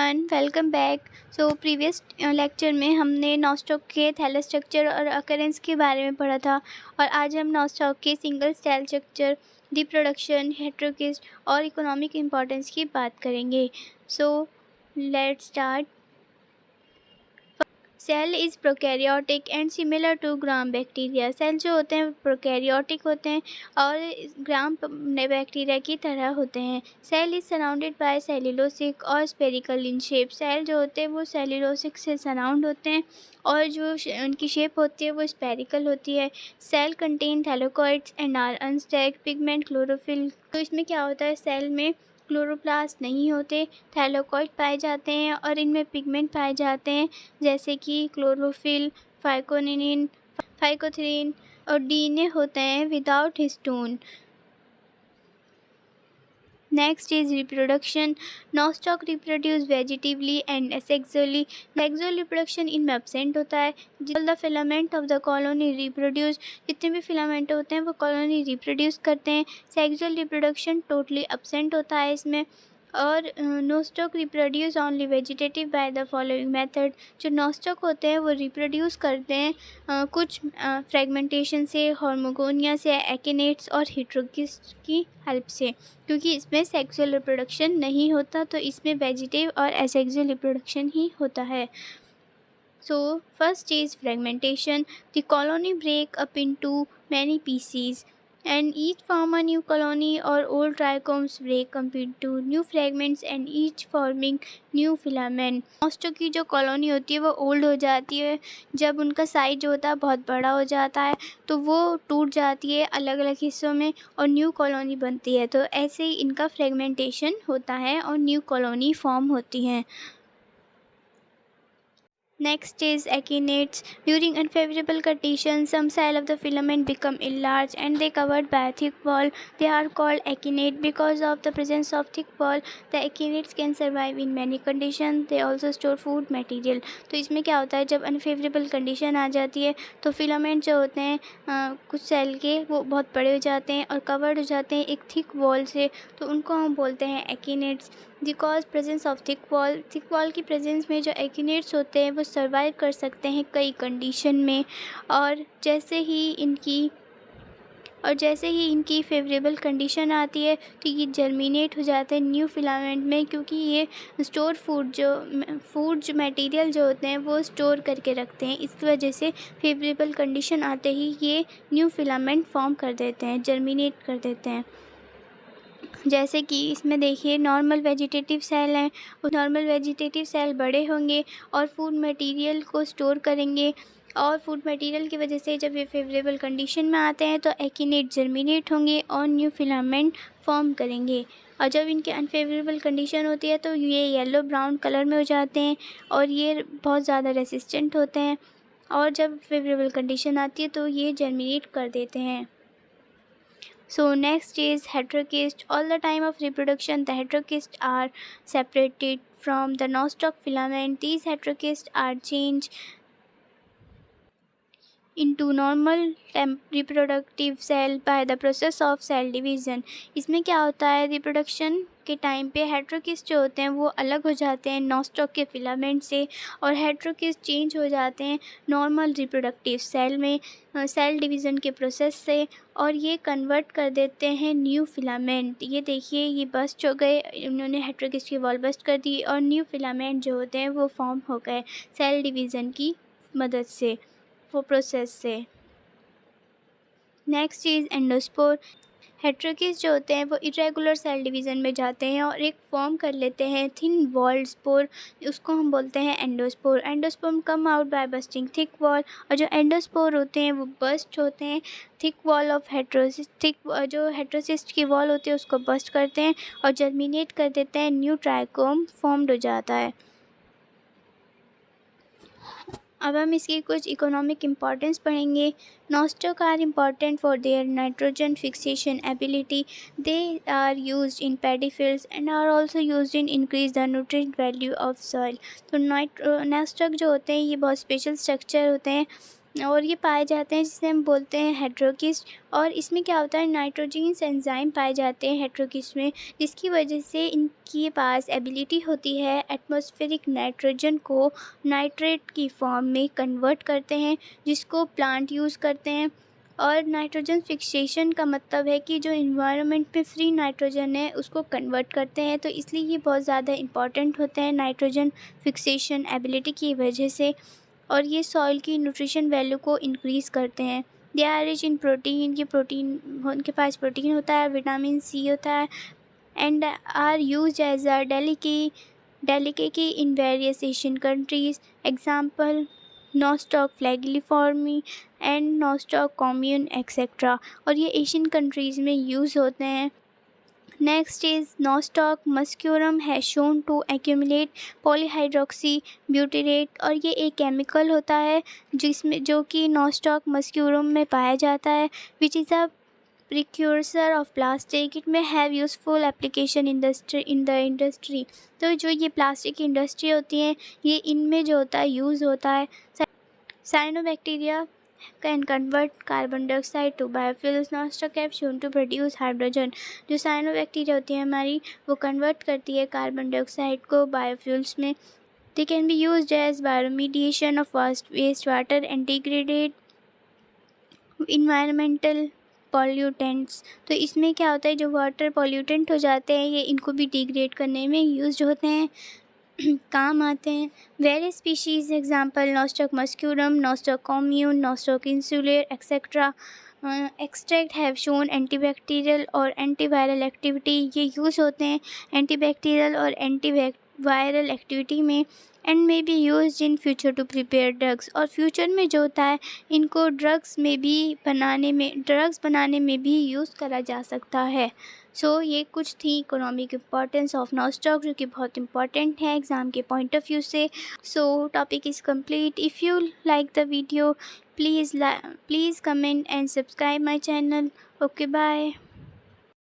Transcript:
Everyone, welcome back. So previous lecture में हमने nostoc के थैलस स्ट्रक्चर और अकरेंस के बारे में पढ़ा था और आज हम नॉस्टॉक के single cell structure, reproduction, heterocyst और इकोनॉमिक इम्पोर्टेंस की बात करेंगे। So let's start. Cell is prokaryotic and similar to gram bacteria. Cell जो होते हैं प्रोकैरियोटिक होते हैं और ग्राम बैक्टीरिया की तरह होते हैं। Cell is surrounded by cellulosic और स्पेरिकल इन शेप। सेल जो होते हैं वो सेल्यूलोसिक से सराउंड होते हैं और जो उनकी शेप होती है वो स्पेरिकल होती है। Cell contain thylakoids and are unstacked pigment chlorophyll. तो इसमें क्या होता है, सेल में क्लोरोप्लास्ट नहीं होते, थैलेकोइड पाए जाते हैं और इनमें पिगमेंट पाए जाते हैं जैसे कि क्लोरोफिल, फाइकोनिन, फाइकोथ्रीन और डीएनए होते हैं without histone. Next is reproduction. Nostoc reproduce vegetatively and asexually. Sexual reproduction इनमें absent होता है। All the filament of the colony reproduce. जितने भी filament होते हैं वो colony reproduce करते हैं। Sexual reproduction totally absent होता है इसमें। और Nostoc reproduce only vegetative by the following method. जो नोस्टॉक होते हैं वो रिप्रोड्यूस करते हैं कुछ फ्रेगमेंटेशन से, हॉर्मोगोनिया से, एकिनेट्स और हेटेरोकिस्ट की हेल्प से। क्योंकि इसमें सेक्सुअल रिप्रोडक्शन नहीं होता तो इसमें वेजिटेटिव और एसेक्सुअल रिप्रोडक्शन ही होता है। So first is fragmentation. The colony break up into many pieces and each form a new colony, or old trichomes break up into new fragments and each forming new filament. Nostoc की जो colony होती है वो old हो जाती है। जब उनका साइज जो होता है बहुत बड़ा हो जाता है तो वो टूट जाती है अलग अलग हिस्सों में और न्यू कॉलोनी बनती है। तो ऐसे ही इनका फ्रेगमेंटेशन होता है और न्यू कॉलोनी फॉर्म होती हैं। Next is akinets. During unfavorable conditions, some cells of the filament become enlarged and they covered by a thick wall. They are called akinete. Because of the presence of thick wall, the akinets can survive in many conditions. They also store food material. तो इसमें क्या होता है, जब unfavorable condition आ जाती है तो filament जो होते हैं कुछ सेल के वो बहुत बड़े हो जाते हैं और कवर्ड हो जाते हैं एक थिक वॉल से, तो उनको हम बोलते हैं akinetes. Because presence of thick wall की प्रेजेंस में जो एकिनेट्स होते हैं वो सर्वाइव कर सकते हैं कई कंडीशन में। और जैसे ही इनकी फेवरेबल कंडीशन आती है तो ये जर्मिनेट हो जाते हैं न्यू फिलामेंट में, क्योंकि ये स्टोर फूड जो मटेरियल जो होते हैं वो स्टोर करके रखते हैं। इस वजह से फेवरेबल कंडीशन आते ही ये न्यू फिलामेंट फॉर्म कर देते हैं, जर्मिनेट कर देते हैं। जैसे कि इसमें देखिए नॉर्मल वेजिटेटिव सेल हैं, उस नॉर्मल वेजिटेटिव सेल बड़े होंगे और फूड मटेरियल को स्टोर करेंगे और फूड मटेरियल की वजह से जब ये फेवरेबल कंडीशन में आते हैं तो एकिनेट जर्मिनेट होंगे और न्यू फिलामेंट फॉर्म करेंगे। और जब इनके अनफेवरेबल कंडीशन होती है तो ये येलो ब्राउन कलर में हो जाते हैं और ये बहुत ज़्यादा रेसिस्टेंट होते हैं। और जब फेवरेबल कंडीशन आती है तो ये जर्मिनेट कर देते हैं। So next is heterokist. All the time of reproduction, the heterokists are separated from the nostoc filament. These heterokists are changed into normal reproductive cell by the process of cell division. इसमें क्या होता है, reproduction के time पे हेटेरोकिस्ट जो होते हैं वो अलग हो जाते हैं नॉस्टॉक के फिलामेंट से और हेटेरोकिस्ट चेंज हो जाते हैं नॉर्मल रिप्रोडक्टिव सेल में सेल डिवीज़न के प्रोसेस से और ये कन्वर्ट कर देते हैं न्यू फिलामेंट। ये देखिए ये बस्ट हो गए, इन्होंने हेटेरोकिस्ट की वॉल बस्ट कर दी और न्यू फिलामेंट जो होते हैं वो फॉर्म हो गए सेल डिवीज़न की मदद से, वो प्रोसेस से। Next is endospore. हेटेरोकिस्ट जो होते हैं वो इरेगुलर सेल डिवीज़न में जाते हैं और एक फॉर्म कर लेते हैं थिन वॉल्ड स्पोर, उसको हम बोलते हैं endospore. Endospore come out by bursting thick wall और जो एंडोस्पोर होते हैं वो बस्ट होते हैं थिक वॉल ऑफ हेटेरोसिस्ट। जो हेटेरोसिस्ट की वॉल होती है उसको बस्ट करते हैं और जर्मिनेट कर देते हैं, न्यू ट्राइकोम फॉर्म्ड हो जाता है। अब हम इसकी कुछ इकोनॉमिक इम्पॉर्टेंस पढ़ेंगे। Nostoc are important for their nitrogen fixation ability. They are used in paddy fields and are also used in increase the nutrient value of soil. तो नॉस्टॉक जो होते हैं ये बहुत स्पेशल स्ट्रक्चर होते हैं और ये पाए जाते हैं जिसे हम बोलते हैं हेट्रोकिस्ट। और इसमें क्या होता है, नाइट्रोजन्स एंजाइम पाए जाते हैं हेट्रोकिस्ट में, जिसकी वजह से इनके पास एबिलिटी होती है एटमॉस्फेरिक नाइट्रोजन को नाइट्रेट की फॉर्म में कन्वर्ट करते हैं, जिसको प्लांट यूज़ करते हैं। और नाइट्रोजन फिक्सेशन का मतलब है कि जो इन्वायरमेंट में फ्री नाइट्रोजन है उसको कन्वर्ट करते हैं, तो इसलिए ये बहुत ज़्यादा इम्पॉर्टेंट होते हैं नाइट्रोजन फिक्सेशन एबिलिटी की वजह से। और ये सॉइल की न्यूट्रिशन वैल्यू को इंक्रीज़ करते हैं। They are rich in protein, ये प्रोटीन उनके पास प्रोटीन होता है, विटामिन सी होता है, and are use as a delicacy in various Asian countries. Example Nostoc flagelliforme and Nostoc commune etcetera. और ये एशियन कंट्रीज़ में यूज़ होते हैं। Next is Nostoc muscarum has shown to accumulate polyhydroxy butyrate, और ये एक केमिकल होता है जिसमें जो कि Nostoc muscarum में पाया जाता है, which is a precursor of plastic. It may have useful application in the industry. तो जो ये प्लास्टिक इंडस्ट्री होती है ये इनमें जो होता है यूज़ होता है। Cyanobacteria can convert carbon dioxide to biofuels. Nostoc have shown to produce hydrogen. जो साइनोबैक्टीरिया होती है हमारी वो कन्वर्ट करती है कार्बन डाइऑक्साइड को बायोफ्यूल्स में। They can be used as bioremediation of waste water and degraded environmental pollutants. तो इसमें क्या होता है, जो वाटर पॉल्यूटेंट हो जाते हैं ये इनको भी डिग्रेड करने में यूज होते हैं, काम आते हैं। Various species example Nostoc muscorum, Nostoc commune, Nostoc insulare etcetera extract have shown antibacterial और एंटीवायरल एक्टिविटी। ये यूज़ होते हैं एंटीबैक्टीरियल और एंटीवायरल एक्टिविटी में, and may be use in future to prepare drugs. और फ्यूचर में जो होता है इनको ड्रग्स बनाने में भी यूज़ करा जा सकता है। सो ये कुछ थी इकोनॉमिक इम्पॉर्टेंस ऑफ नॉस्टॉक जो कि बहुत इंपॉर्टेंट है एग्ज़ाम के पॉइंट ऑफ व्यू से। So topic is complete. If you like the video please comment and subscribe my channel. Okay bye.